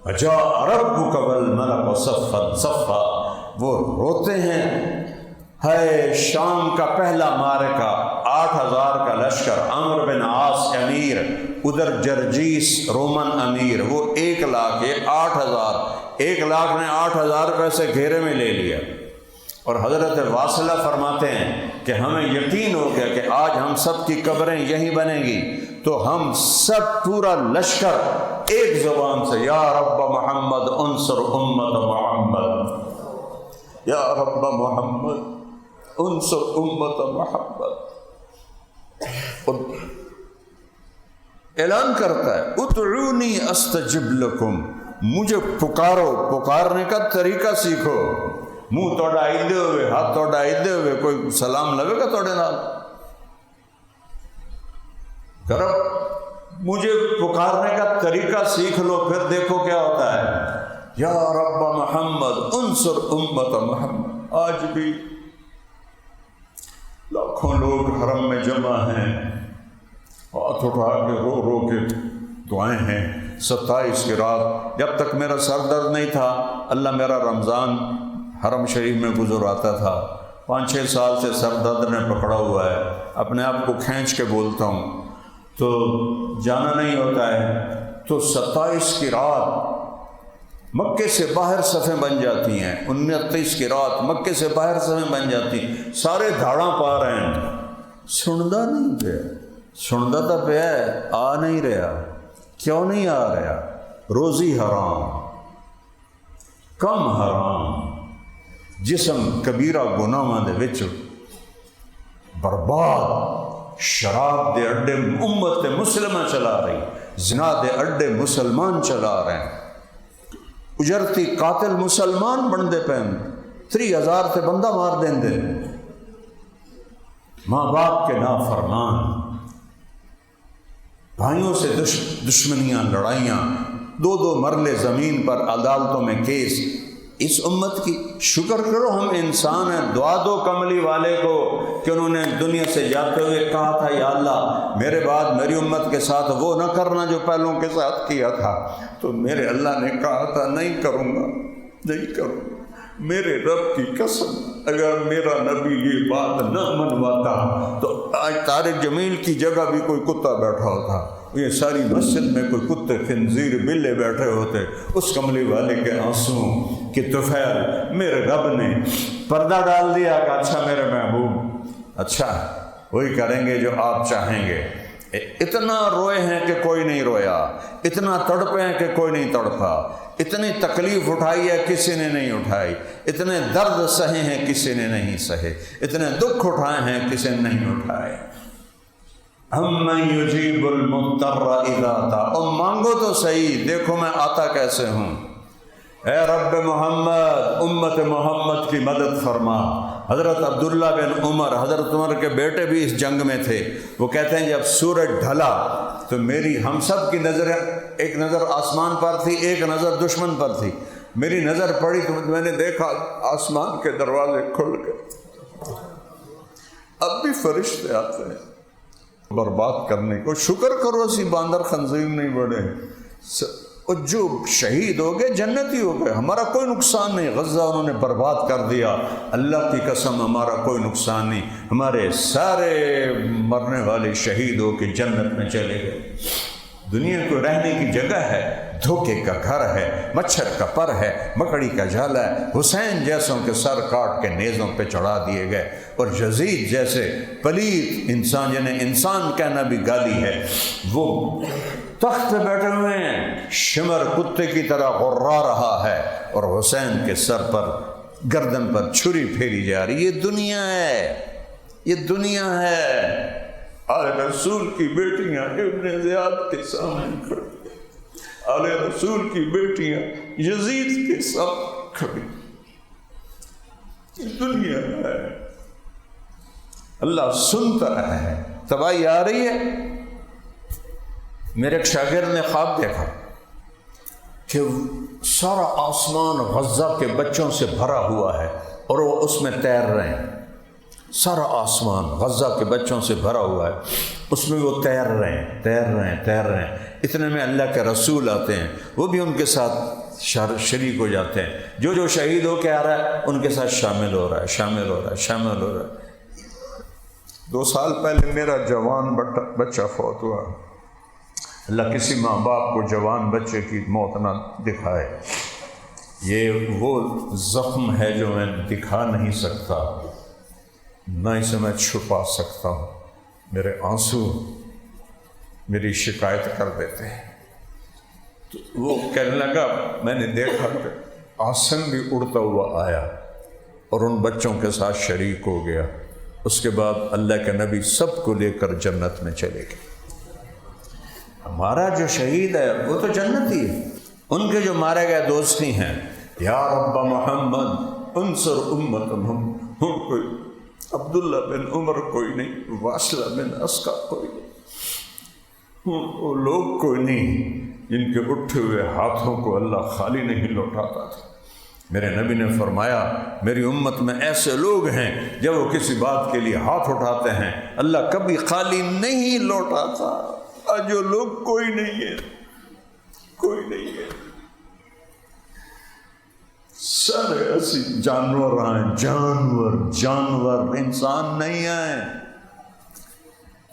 وجاء ربک والملک صفا صفا، وہ روتے ہیں، ہے شام کا پہلا معرکہ، 8,000 کا لشکر، عمرو بن عاص امیر، ادھر جرجیس رومن امیر، وہ 1,00,000، یہ 8,000، 1,00,000 نے 8,000 پیسے گھیرے میں لے لیا۔ اور حضرت واصلہ فرماتے ہیں کہ ہمیں یقین ہو گیا کہ آج ہم سب کی قبریں یہیں بنیں گی، تو ہم سب پورا لشکر ایک زبان سے یا رب محمد انصر امت محمد، یا رب محمد انصر امت محمد، اور اعلان کرتا ہے ادعونی استجب لکم، مجھے پکارو، پکارنے کا طریقہ سیکھو، منہ توڑا ایدے ہوئے، ہاتھ توڑا ایدے ہوئے کوئی سلام لگے گا توڑے نال کرو، مجھے پکارنے کا طریقہ سیکھ لو، پھر دیکھو کیا ہوتا ہے، یا رب محمد انصر امت محمد۔ آج بھی لاکھوں لوگ حرم میں جمع ہیں، ہاتھ اٹھا کے رو رو کے دعائیں ہیں۔ 27 کی رات جب تک میرا سر درد نہیں تھا، اللہ میرا رمضان حرم شریف میں گزر آتا تھا، 5-6 سال سے سر درد نے پکڑا ہوا ہے، اپنے آپ کو کھینچ کے بولتا ہوں تو جانا نہیں ہوتا ہے، تو 27 کی رات مکے سے باہر صفیں بن جاتی ہیں، 29 کی رات مکے سے باہر صفیں بن جاتی ہیں، سارے دھاڑاں پا رہے ہیں، سندا نہیں پیا، سندا تو پیا ہے، آ نہیں رہا، کیوں نہیں آ رہا؟ روزی حرام، کم حرام، جسم کبیرہ گناہاں دے وچ برباد، شراب دے اڈے امت مسلمہ چلا رہی، زنا دے اڈے مسلمان چلا رہے ہیں، اجرتی قاتل مسلمان بندے پہن 30,000 سے بندہ مار دیں دے، ماں باپ کے نافرمان، بھائیوں سے دشمنیاں، لڑائیاں، 2 مرلے زمین پر عدالتوں میں کیس، اس امت کی شکر کرو ہم انسان ہیں۔ دعا دو کملی والے کو کہ انہوں نے دنیا سے جاتے ہوئے کہا تھا یا اللہ میرے بعد میری امت کے ساتھ وہ نہ کرنا جو پہلوں کے ساتھ کیا تھا، تو میرے اللہ نے کہا تھا نہیں کروں گا، نہیں کروں گا، میرے رب کی قسم اگر میرا نبی یہ بات نہ منواتا تو آج طارق جمیل کی جگہ بھی کوئی کتا بیٹھا ہوتا، یہ ساری مسجد میں کوئی کتے خنزیر بلے بیٹھے ہوتے، اس کملی والے کے آنسوں کی طفیل میرے رب نے پردہ ڈال دیا کہ اچھا میرے محبوب، اچھا وہی کریں گے جو آپ چاہیں گے۔ اتنا روئے ہیں کہ کوئی نہیں رویا، اتنا تڑپے ہیں کہ کوئی نہیں تڑپا، اتنی تکلیف اٹھائی ہے کسی نے نہیں اٹھائی، اتنے درد سہے ہیں کسی نے نہیں سہے، اتنے دکھ اٹھائے ہیں کسی نے نہیں اٹھائے۔ امن یجیب المضطر اذا دعا، اور مانگو تو صحیح، دیکھو میں آتا کیسے ہوں۔ اے رب محمد امت محمد کی مدد فرما۔ حضرت عبداللہ بن عمر، حضرت عمر کے بیٹے بھی اس جنگ میں تھے، وہ کہتے ہیں جب سورج ڈھلا تو میری ہم سب کی نظر، ایک نظر آسمان پر تھی، ایک نظر دشمن پر تھی، میری نظر پڑی تو میں نے دیکھا آسمان کے دروازے کھل گئے، اب بھی فرشتے آتے ہیں برباد کرنے کو۔ شکر کرو اسی باندر خنزیر نہیں بڑھے، اور جو شہید ہو گئے جنتی ہو گئے، ہمارا کوئی نقصان نہیں، غزہ انہوں نے برباد کر دیا، اللہ کی قسم ہمارا کوئی نقصان نہیں، ہمارے سارے مرنے والے شہید ہو کے جنت میں چلے گئے۔ دنیا کو رہنے کی جگہ ہے، دھوکے کا گھر ہے، مچھر کا پر ہے، مکڑی کا جالا ہے، حسین جیسوں کے سر کاٹ کے نیزوں پہ چڑھا دیے گئے، اور یزید جیسے پلیت انسان جنہیں انسان کہنا بھی گالی ہے، وہ تخت پہ بیٹھے ہوئے ہیں، شمر کتے کی طرح غرا رہا ہے، اور حسین کے سر پر گردن پر چھری پھیری جا رہی۔ یہ دنیا ہے، یہ دنیا ہے۔ آل رسول کی بیٹیاں ابن زیاد کے سامنے کھڑی، آل رسول کی بیٹیاں یزید کے سامنے کھڑی، یہ دنیا ہے۔ اللہ سنتا ہے، تباہی آ رہی ہے۔ میرے ایک شاگرد نے خواب دیکھا کہ سارا آسمان غزہ کے بچوں سے بھرا ہوا ہے اور وہ اس میں تیر رہے ہیں، سارا آسمان غزہ کے بچوں سے بھرا ہوا ہے، اس میں وہ تیر رہے ہیں۔ اتنے میں اللہ کے رسول آتے ہیں، وہ بھی ان کے ساتھ شریک ہو جاتے ہیں، جو شہید ہو کے آ رہا ہے ان کے ساتھ شامل ہو رہا ہے۔ 2 سال پہلے میرا جوان بچہ فوت ہوا۔ اللہ کسی ماں باپ کو جوان بچے کی موت نہ دکھائے۔ یہ وہ زخم ہے جو میں دکھا نہیں سکتا، نہ اسے میں چھپا سکتا ہوں۔ میرے آنسو میری شکایت کر دیتے ہیں۔ تو وہ کہنے لگا، میں نے دیکھا کہ آسن بھی اڑتا ہوا آیا اور ان بچوں کے ساتھ شریک ہو گیا۔ اس کے بعد اللہ کے نبی سب کو لے کر جنت میں چلے گئے۔ ہمارا جو شہید ہے وہ تو جنتی ہے، ان کے جو مارے گئے دوستی ہیں۔ یا رب محمد انصر امت محمد، کوئی عبداللہ بن عمر کوئی نہیں، واصلہ بن اسقع کوئی نہیں، وہ لوگ کوئی نہیں جن کے اٹھے ہوئے ہاتھوں کو اللہ خالی نہیں لوٹاتا تھا۔ میرے نبی نے فرمایا میری امت میں ایسے لوگ ہیں جب وہ کسی بات کے لیے ہاتھ اٹھاتے ہیں اللہ کبھی خالی نہیں لوٹاتا۔ آج جو لوگ کوئی نہیں ہے، سارے ایسی جانور ہیں، جانور انسان نہیں ہیں۔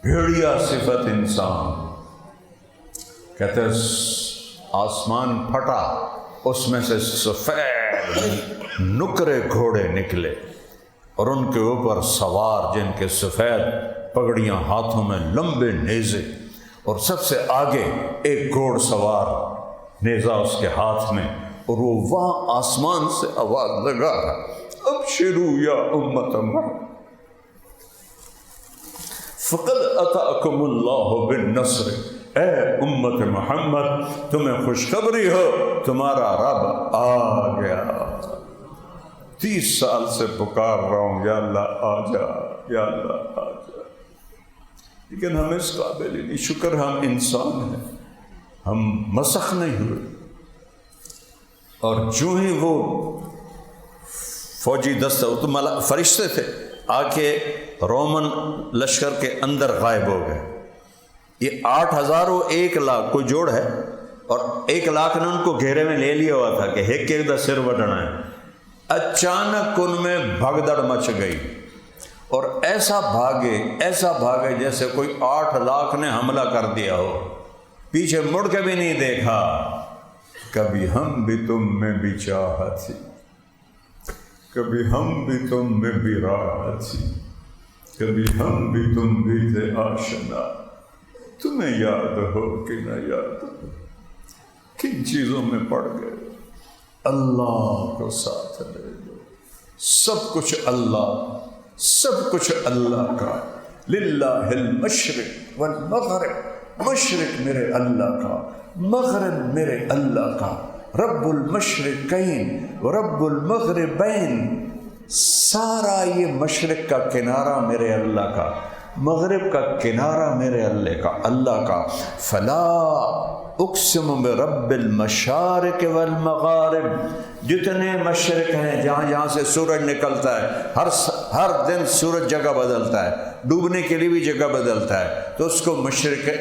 بھیڑیا صفت انسان، کہتے ہیں آسمان پھٹا، اس میں سے سفید نکرے گھوڑے نکلے اور ان کے اوپر سوار جن کے سفید پگڑیاں، ہاتھوں میں لمبے نیزے، اور سب سے آگے ایک گھوڑ سوار، نیزہ اس کے ہاتھ میں، اور وہ وہاں آسمان سے آواز لگا ابشروا یا امت محمد فقد اتاکم اللہ بالنصر، اے امت محمد تمہیں خوشخبری ہو تمہارا رب آ گیا۔ 30 سال سے پکار رہا ہوں یا اللہ آ جا، یا اللہ آ جا، لیکن ہم اس قابل ہی نہیں۔ شکر ہم انسان ہیں، ہم مسخ نہیں ہوئے۔ اور جو ہی وہ فوجی دستہ، وہ تو فرشتے تھے، آ کے رومن لشکر کے اندر غائب ہو گئے۔ یہ 8,000 و 1,00,000 کوئی جوڑ ہے، اور 1,00,000 نے ان کو گھیرے میں لے لیا ہوا تھا کہ ایک دا سر وڈنا ہے۔ اچانک ان میں بھگدڑ مچ گئی اور ایسا بھاگے جیسے کوئی 8,00,000 نے حملہ کر دیا ہو، پیچھے مڑ کے بھی نہیں دیکھا۔ کبھی ہم بھی تم میں بھی چاہت تھی، کبھی ہم بھی تم میں بھی راحت تھی، کبھی ہم بھی تم بھی تھے آشنا، تمہیں یاد ہو کہ نہ یاد ہو، کن چیزوں میں پڑ گئے؟ اللہ کو ساتھ لے لو، سب کچھ اللہ کا۔ للہ المشرق والمغرب، مشرق میرے اللہ کا، مغرب میرے اللہ کا، رب المشرقین ورب المغربین، سارا یہ مشرق کا کنارہ میرے اللہ کا، مغرب کا کنارہ میرے اللہ کا۔ فلا اقسم برب المشارق والمغارب، جتنے مشرق ہیں جہاں سے سورج نکلتا ہے، ہر دن سورج جگہ بدلتا ہے، ڈوبنے کے لیے بھی جگہ بدلتا ہے، تو اس کو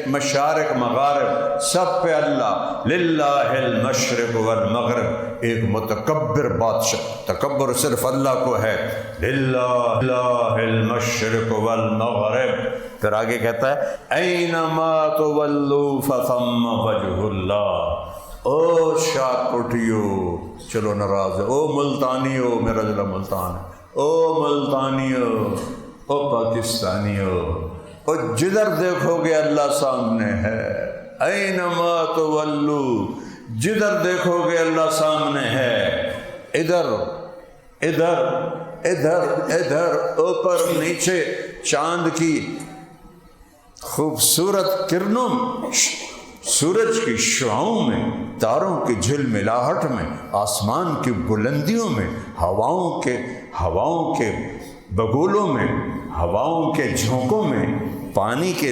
مشارق مغارب سب پہ اللہ۔ للہ المشرق والمغرب، ایک متکبر بادشاہ، تکبر صرف اللہ کو ہے، للہ المشرق والمغرب۔ پھر آگے کہتا ہے اینما تولوا فثم وجہ اللہ، او شاہ پٹیو، چلو ناراض ہے، او ملتانیو، میرا ضلع ملتان ہے، او ملتانیو، او پاکستانیو، او جدھر دیکھو گے اللہ سامنے ہے۔ اینما تولوا، جدھر دیکھو گے اللہ سامنے ہے، ادھر ادھر ادھر ادھر، اوپر نیچے، چاند کی خوبصورت کرنوں میں، سورج کی شعاؤں میں، تاروں کی جھلملاہٹ میں، آسمان کی بلندیوں میں، ہواؤں کے بگولوں میں، ہواؤں کے جھونکوں میں، پانی کے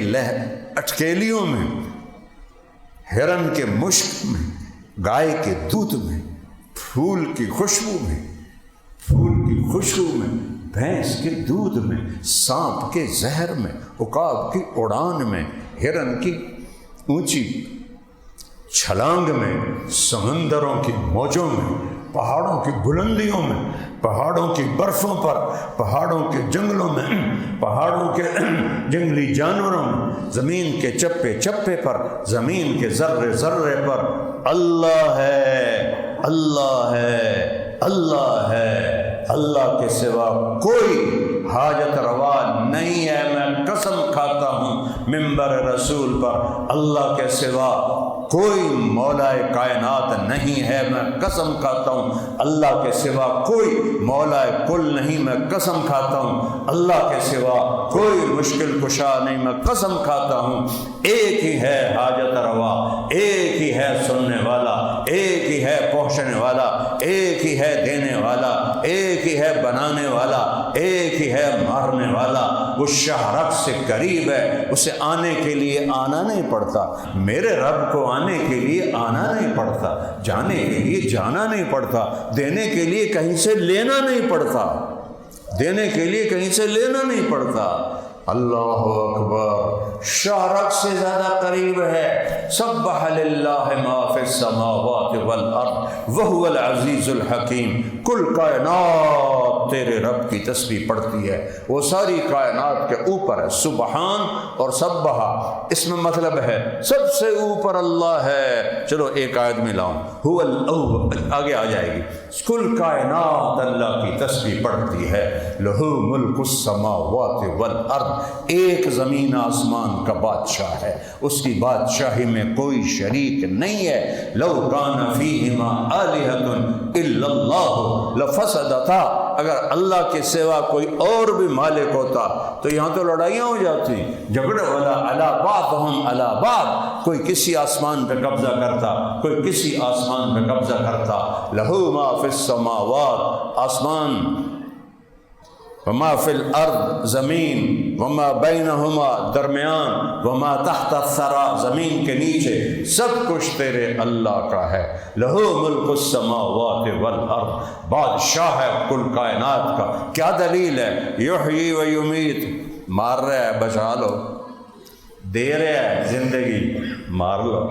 اٹکیلیوں میں، ہرن کے مشک میں، گائے کے دودھ میں، پھول کی خوشبو میں، بھینس کے دودھ میں، سانپ کے زہر میں، عقاب کی اڑان میں، ہرن کی اونچی چھلانگ میں، سمندروں کی موجوں میں، پہاڑوں کی بلندیوں میں، پہاڑوں کی برفوں پر، پہاڑوں کے جنگلوں میں، پہاڑوں کے جنگلی جانوروں میں، زمین کے چپے چپے پر، زمین کے ذرے ذرے پر اللہ ہے، اللہ ہے، اللہ ہے۔ اللہ کے سوا کوئی حاجت روا نہیں ہے۔ میں قسم کھاتا ہوں منبر رسول پر، اللہ کے سوا کوئی مولا کائنات نہیں ہے۔ میں قسم کھاتا ہوں اللہ کے سوا کوئی مولا کل نہیں۔ میں قسم کھاتا ہوں اللہ کے سوا کوئی مشکل کشا نہیں۔ میں قسم کھاتا ہوں ایک ہی ہے حاجت روا، ایک ہی ہے سننے والا، ایک ہی ہے پہنچنے والا، ایک ہی ہے دینے والا، ایک ہی ہے بنانے والا، ایک ہی ہے مارنے والا۔ وہ شہرک سے قریب ہے، اسے آنے کے لیے آنا نہیں پڑتا۔ میرے رب کو آنے کے لیے آنا نہیں پڑتا، جانے کے لیے جانا نہیں پڑتا، دینے کے لیے کہیں سے لینا نہیں پڑتا، دینے کے لیے کہیں سے لینا نہیں پڑتا۔ اللہ اکبر، شہرک سے زیادہ قریب ہے۔ سبح للہ ما فی السماوات والارض وہو العزیز الحکیم۔ کل کائنات تیرے رب کی تسبیح پڑھتی ہے، وہ ساری کائنات کے اوپر ہے۔ سبحان اور سبح اس میں مطلب ہے سب سے اوپر اللہ ہے۔ چلو ایک آیت میں لاؤں، هو الاول، آگے آ جائے گی۔ کل کائنات اللہ کی تسبیح پڑھتی ہے۔ لہو ملک السماوات والارض، ایک زمین آسمان کا بادشاہ ہے، اس کی بادشاہی میں کوئی شریک نہیں ہے۔ لو کان فیہما آلہۃ الا اللہ لفسدتا، اگر اللہ کے سوا کوئی اور بھی مالک ہوتا تو یہاں تو لڑائیاں ہو جاتی، جھگڑے والا علی بعضہم علی بعض، کوئی کسی آسمان پہ قبضہ کرتا، کوئی کسی آسمان پہ قبضہ کرتا۔ لہو ما فی السماوات، آسمان، وما فی الارض، زمین، وما بینہما، درمیان، وما تحت الثری، زمین کے نیچے، سب کچھ تیرے اللہ کا ہے۔ لہو ملک السماوات والارض، بادشاہ ہے کل کائنات کا۔ کیا دلیل ہے؟ یحیی و یمیت، مار رہا ہے بچا لو، دے رہا ہے زندگی، مار لو۔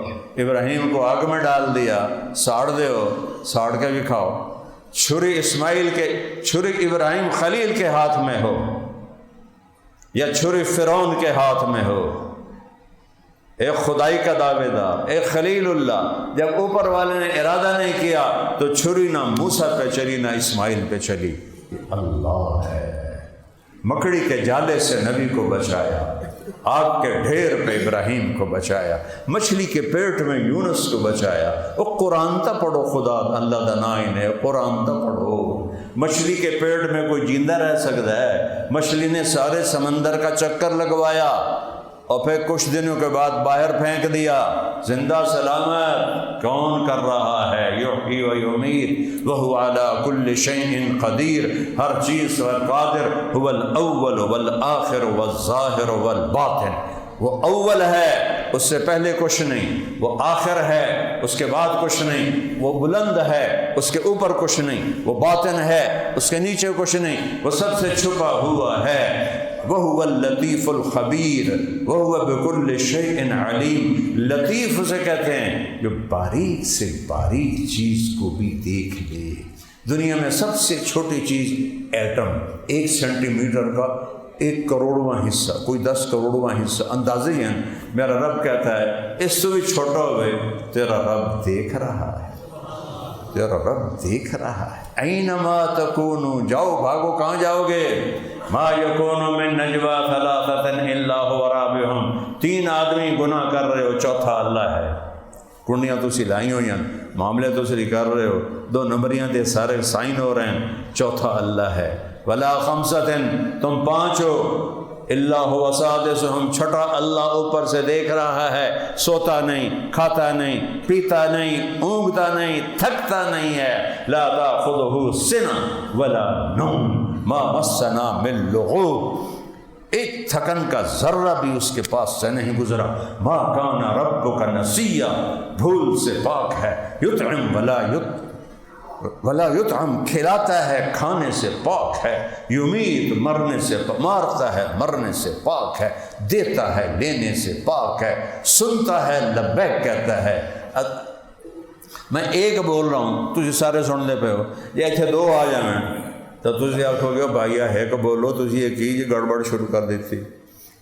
ابراہیم کو آگ میں ڈال دیا، ساڑ دو، ساڑ کے بھی کھاؤ۔ چھری اسماعیل کے، چھری ابراہیم خلیل کے ہاتھ میں ہو یا چھری فرعون کے ہاتھ میں ہو، ایک خدائی کا دعوے دار، ایک خلیل اللہ، جب اوپر والے نے ارادہ نہیں کیا تو چھری نہ موسیٰ پہ چلی نہ اسماعیل پہ چلی۔ اللہ ہے، مکڑی کے جالے سے نبی کو بچایا، آگ کے ڈھیر پہ ابراہیم کو بچایا، مچھلی کے پیٹ میں یونس کو بچایا۔ وہ قرآن تا پڑھو، خدا اللہ دنائن ہے، قرآن تا پڑھو۔ مچھلی کے پیٹ میں کوئی زندہ رہ سکتا ہے؟ مچھلی نے سارے سمندر کا چکر لگوایا اور پھر کچھ دنوں کے بعد باہر پھینک دیا، زندہ سلامت۔ کون کر رہا ہے؟ یحیی و یمیت وہو علی کل شیء قدیر، ہر چیز پر قادر۔ هو الاول والآخر والظاہر والباطن، وہ اول ہے، اس سے پہلے کچھ نہیں، وہ آخر ہے، اس کے بعد کچھ نہیں، وہ بلند ہے، اس کے اوپر کچھ نہیں، وہ باطن ہے، اس کے نیچے کچھ نہیں، وہ سب سے چھپا ہوا ہے۔ وَهُوَ اللَّطِيفُ الْخَبِيرُ وَهُوَ بِكُلِّ شَيْءٍ عَلِيمٌ۔ لطیف اسے کہتے ہیں جو باریک سے باریک چیز کو بھی دیکھ لے۔ دنیا میں سب سے چھوٹی چیز ایٹم، 1 سینٹی میٹر کا 1 کروڑواں حصہ، کوئی 10 کروڑواں حصہ، اندازے ہیں۔ میرا رب کہتا ہے اس سے بھی چھوٹا ہوئے تیرا رب دیکھ رہا ہے، تیرا رب دیکھ رہا ہے۔ اینما تکونوا، جاؤ بھاگو، کہاں جاؤ گے؟ ما یکون من نجوا ثلاثۃ الا هو رابعهم، 3 آدمی گناہ کر رہے ہو، چوتھا اللہ ہے۔ کنڈیاں تسی لائی ہوئی ہیں، معاملے تسی کر رہے ہو، 2 نمبریاں دے سارے سائن ہو رہے ہیں، چوتھا اللہ ہے۔ ولا خمسۃ، تم 5 ہو، الا هو سادسهم، چھٹا اللہ اوپر سے دیکھ رہا ہے، سوتا نہیں، کھاتا نہیں، پیتا نہیں، اونگتا نہیں، تھکتا نہیں ہے۔ لا تأخذه سنة ولا نوم ما مسنا من لغوب، ایک تھکن کا ذرہ بھی اس کے پاس سے نہیں گزرا۔ ما کان ربک نسیا، بھول سے پاک ہے۔ یطعم ولا ولا یطعم کھلاتا ہے کھانے سے پاک ہے، یمیت مرنے سے مارتا ہے مرنے سے پاک ہے، دیتا ہے لینے سے پاک ہے، سنتا ہے لبیک کہتا ہے۔ میں ایک بول رہا ہوں تجھے سارے سن لے پہ ہو، یہ اچھے دو آ جائیں تو تجھے آخو گے بھائی ایک بولو، تجھے یہ کی گڑبڑ شروع کر دیتی۔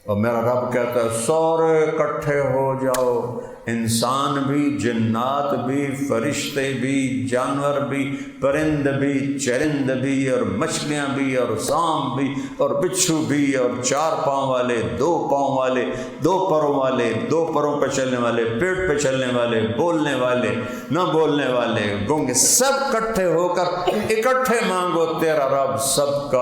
اور میرا رب کہتا ہے سارے اکٹھے ہو جاؤ، انسان بھی، جنات بھی، فرشتے بھی، جانور بھی، پرند بھی، چرند بھی، اور مچھلیاں بھی، اور سانپ بھی، اور بچھو بھی، اور 4 پاؤں والے، 2 پاؤں والے، 2 پروں والے، 2 پروں پہ چلنے والے، پیٹ پہ چلنے والے، بولنے والے، نہ بولنے والے، گونگے، سب اکٹھے ہو کر اکٹھے مانگو، تیرا رب سب کا